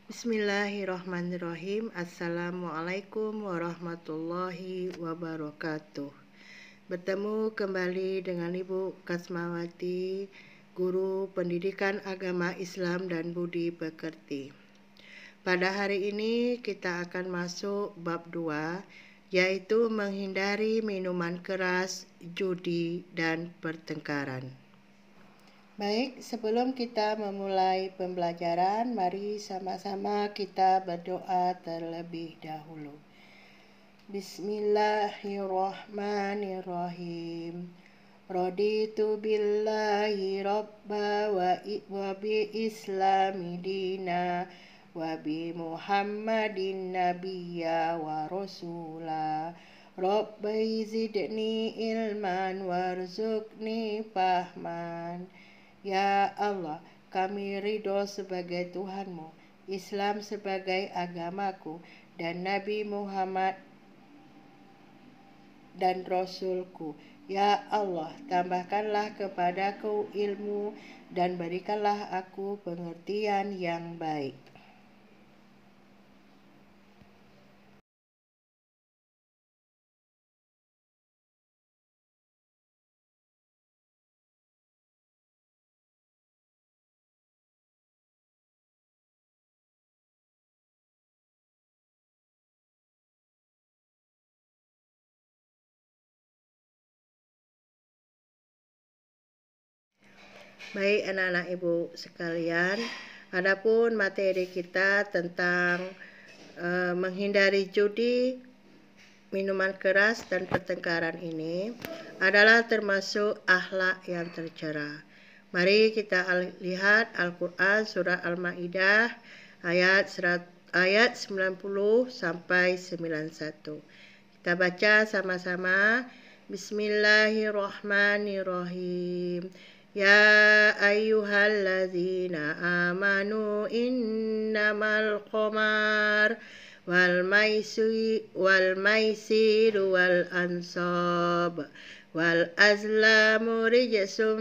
Bismillahirrahmanirrahim. Assalamualaikum warahmatullahi wabarakatuh. Bertemu kembali dengan Ibu Kasmawati, Guru Pendidikan Agama Islam dan Budi Pekerti. Pada hari ini kita akan masuk bab 2, yaitu menghindari minuman keras, judi, dan pertengkaran. Baik, sebelum kita memulai pembelajaran, mari sama-sama kita berdoa terlebih dahulu. Bismillahirrahmanirrahim. Raditu billahi rabba wa bi islami dina wa bi muhammadin nabiyya wa rasula. Rabbi zidni ilman warzuqni fahman. Ya Allah, kami ridho sebagai Tuhanmu, Islam sebagai agamaku, dan Nabi Muhammad dan Rasulku. Ya Allah, tambahkanlah kepadaku ilmu dan berikanlah aku pengertian yang baik. Baik anak-anak ibu sekalian, adapun materi kita tentang menghindari judi, minuman keras, dan pertengkaran ini adalah termasuk akhlak yang tercela. Mari kita lihat Al-Quran surah Al-Maidah ayat 90 sampai 91. Kita baca sama-sama. Bismillahirrahmanirrahim. Ya ayyuhallazina amanu innamal khamar wal maisir wal ansab wal azlamu rijsum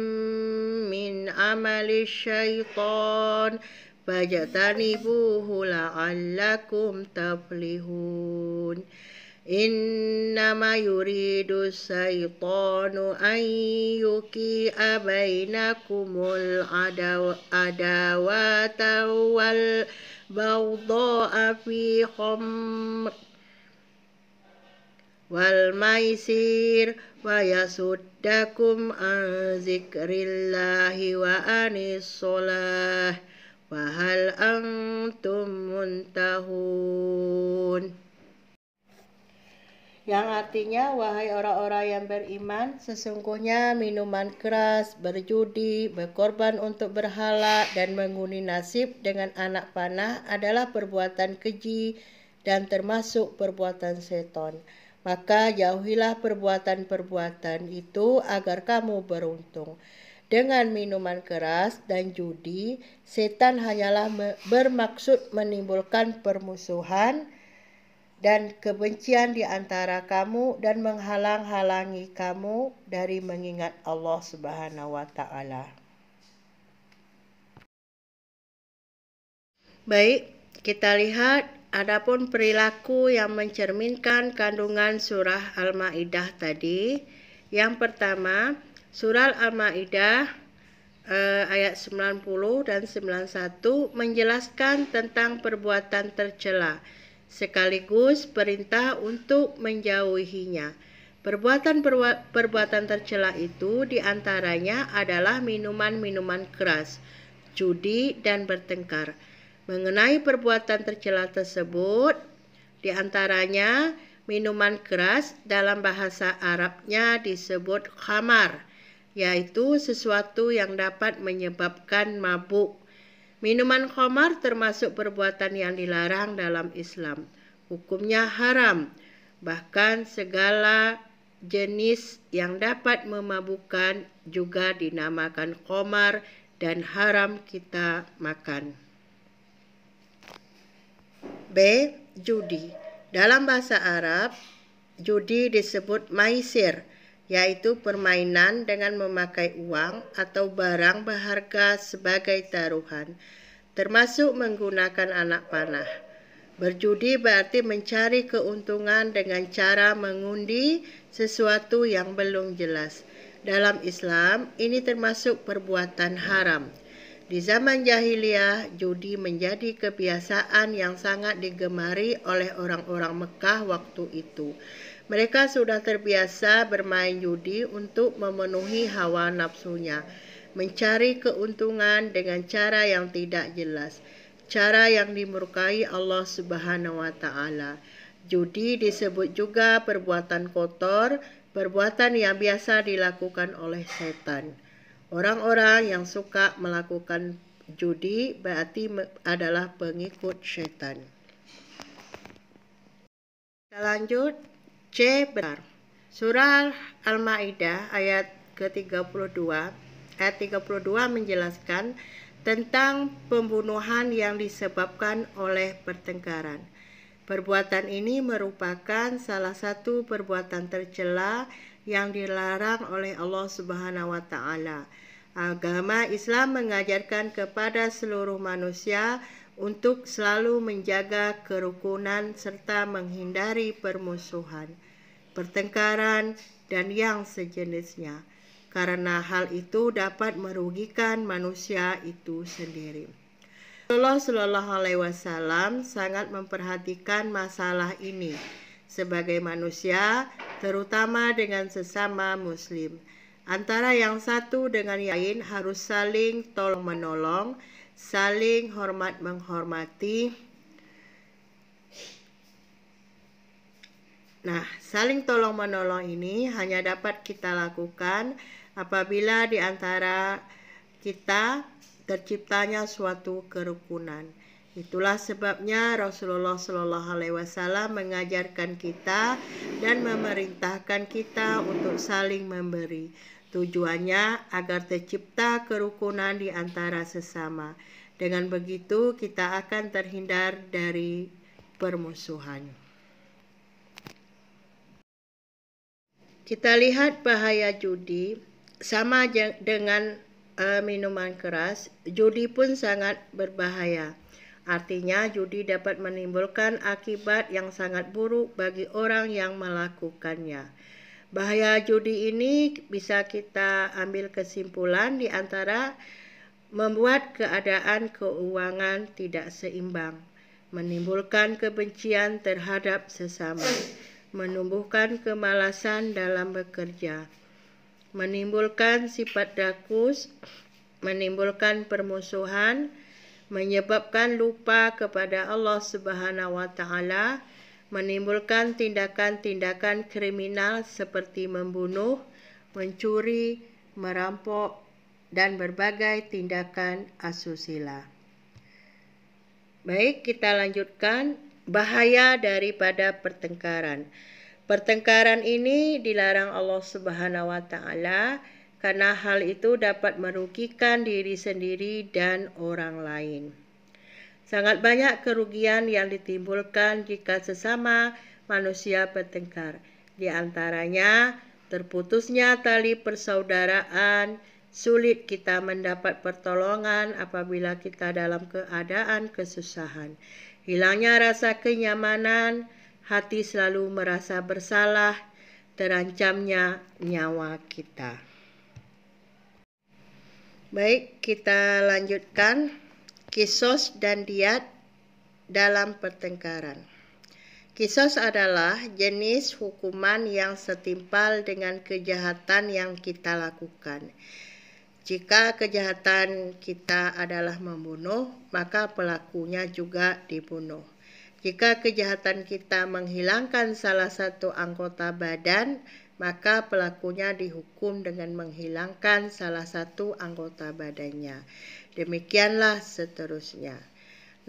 min amali syaitan fajtanibuhu la'allakum tuflihun. Innama yuridu syaitanu an yuqi'a bainakumul adawata wal baghdha'a fi khamr wal maisir wa yasuddakum an zikrillahi wa anis sholah wa hal antum muntahun. Yang artinya, wahai orang-orang yang beriman, sesungguhnya minuman keras, berjudi, berkorban untuk berhala, dan mengundi nasib dengan anak panah adalah perbuatan keji dan termasuk perbuatan setan. Maka jauhilah perbuatan-perbuatan itu agar kamu beruntung. Dengan minuman keras dan judi, setan hanyalah bermaksud menimbulkan permusuhan dan kebencian di antara kamu dan menghalang-halangi kamu dari mengingat Allah Subhanahu wa Ta'ala. Baik, kita lihat adapun perilaku yang mencerminkan kandungan surah Al-Maidah tadi. Yang pertama, surah Al-Maidah ayat 90 dan 91 menjelaskan tentang perbuatan tercela sekaligus perintah untuk menjauhinya. Perbuatan tercela itu diantaranya adalah minuman-minuman keras, judi, dan bertengkar. Mengenai perbuatan tercela tersebut, diantaranya minuman keras dalam bahasa Arabnya disebut khamar, yaitu sesuatu yang dapat menyebabkan mabuk. Minuman khamar termasuk perbuatan yang dilarang dalam Islam. Hukumnya haram. Bahkan segala jenis yang dapat memabukkan juga dinamakan khamar dan haram kita makan. B. Judi. Dalam bahasa Arab, judi disebut maisir, yaitu permainan dengan memakai uang atau barang berharga sebagai taruhan. termasuk menggunakan anak panah. Berjudi berarti mencari keuntungan dengan cara mengundi sesuatu yang belum jelas. Dalam Islam, ini termasuk perbuatan haram. Di zaman jahiliyah, judi menjadi kebiasaan yang sangat digemari oleh orang-orang Mekah waktu itu. Mereka sudah terbiasa bermain judi untuk memenuhi hawa nafsunya, mencari keuntungan dengan cara yang tidak jelas, cara yang dimurkai Allah Subhanahu wa taala. Judi disebut juga perbuatan kotor, perbuatan yang biasa dilakukan oleh setan. Orang-orang yang suka melakukan judi berarti adalah pengikut setan. Kita lanjut. C. Benar. Surah Al-Maidah ayat ke-32 menjelaskan tentang pembunuhan yang disebabkan oleh pertengkaran. Perbuatan ini merupakan salah satu perbuatan tercela yang dilarang oleh Allah Subhanahu wa taala. Agama Islam mengajarkan kepada seluruh manusia untuk selalu menjaga kerukunan serta menghindari permusuhan, pertengkaran, dan yang sejenisnya, karena hal itu dapat merugikan manusia itu sendiri. Rasulullah Shallallahu Alaihi Wasallam sangat memperhatikan masalah ini sebagai manusia, terutama dengan sesama Muslim. Antara yang satu dengan yang lain harus saling tolong-menolong, saling hormat-menghormati. Nah, saling tolong-menolong ini hanya dapat kita lakukan apabila di antara kita terciptanya suatu kerukunan. Itulah sebabnya Rasulullah Shallallahu Alaihi Wasallam mengajarkan kita dan memerintahkan kita untuk saling memberi. Tujuannya agar tercipta kerukunan di antara sesama. Dengan begitu kita akan terhindar dari permusuhan. Kita lihat bahaya judi. Sama dengan minuman keras, judi pun sangat berbahaya. Artinya judi dapat menimbulkan akibat yang sangat buruk bagi orang yang melakukannya. Bahaya judi ini bisa kita ambil kesimpulan di antara membuat keadaan keuangan tidak seimbang, menimbulkan kebencian terhadap sesama, menumbuhkan kemalasan dalam bekerja, menimbulkan sifat rakus, menimbulkan permusuhan, menyebabkan lupa kepada Allah Subhanahu wa taala, menimbulkan tindakan-tindakan kriminal seperti membunuh, mencuri, merampok, dan berbagai tindakan asusila. Baik, kita lanjutkan. Bahaya daripada pertengkaran. Pertengkaran ini dilarang Allah Subhanahu wa taala karena hal itu dapat merugikan diri sendiri dan orang lain. Sangat banyak kerugian yang ditimbulkan jika sesama manusia bertengkar. Di antaranya terputusnya tali persaudaraan, sulit kita mendapat pertolongan apabila kita dalam keadaan kesusahan, hilangnya rasa kenyamanan, hati selalu merasa bersalah, terancamnya nyawa kita. Baik, kita lanjutkan. Kisos dan diyat dalam pertengkaran. Kisos adalah jenis hukuman yang setimpal dengan kejahatan yang kita lakukan. Jika kejahatan kita adalah membunuh, maka pelakunya juga dibunuh. Jika kejahatan kita menghilangkan salah satu anggota badan, maka pelakunya dihukum dengan menghilangkan salah satu anggota badannya. Demikianlah seterusnya.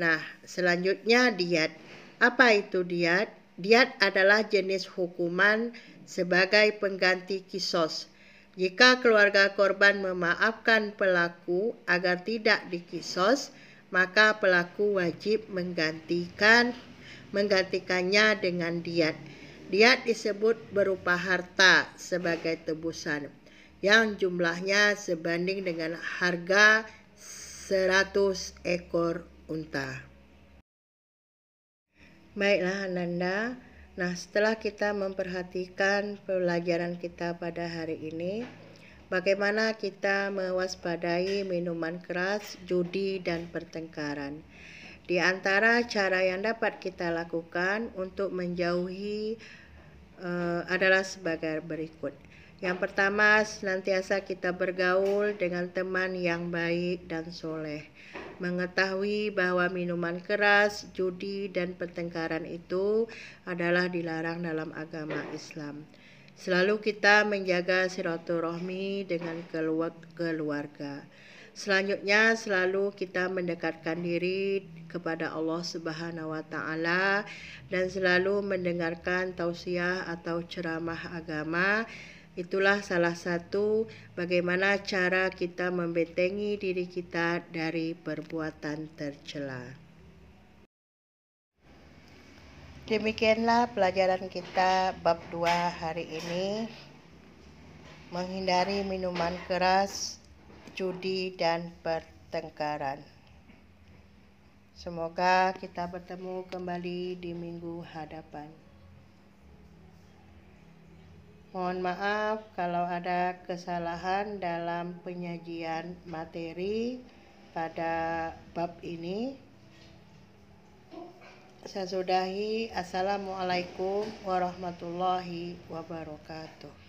Nah, selanjutnya diyat. Apa itu diyat? Diyat adalah jenis hukuman sebagai pengganti kisos. Jika keluarga korban memaafkan pelaku agar tidak dikisos, maka pelaku wajib menggantikannya dengan diyat. Diyat disebut berupa harta sebagai tebusan yang jumlahnya sebanding dengan harga 100 ekor unta. Baiklah Ananda, nah setelah kita memperhatikan pelajaran kita pada hari ini, bagaimana kita mewaspadai minuman keras, judi, dan pertengkaran. Di antara cara yang dapat kita lakukan untuk menjauhi adalah sebagai berikut. Yang pertama, senantiasa kita bergaul dengan teman yang baik dan soleh. Mengetahui bahwa minuman keras, judi, dan pertengkaran itu adalah dilarang dalam agama Islam. Selalu kita menjaga silaturahmi dengan keluarga. Selanjutnya, selalu kita mendekatkan diri kepada Allah Subhanahu wa Ta'ala dan selalu mendengarkan tausiah atau ceramah agama. Itulah salah satu bagaimana cara kita membentengi diri kita dari perbuatan tercela. Demikianlah pelajaran kita bab 2 hari ini, menghindari minuman keras, judi, dan pertengkaran. Semoga kita bertemu kembali di minggu hadapan. Mohon maaf kalau ada kesalahan dalam penyajian materi pada bab ini. Saya sudahi. Assalamualaikum warahmatullahi wabarakatuh.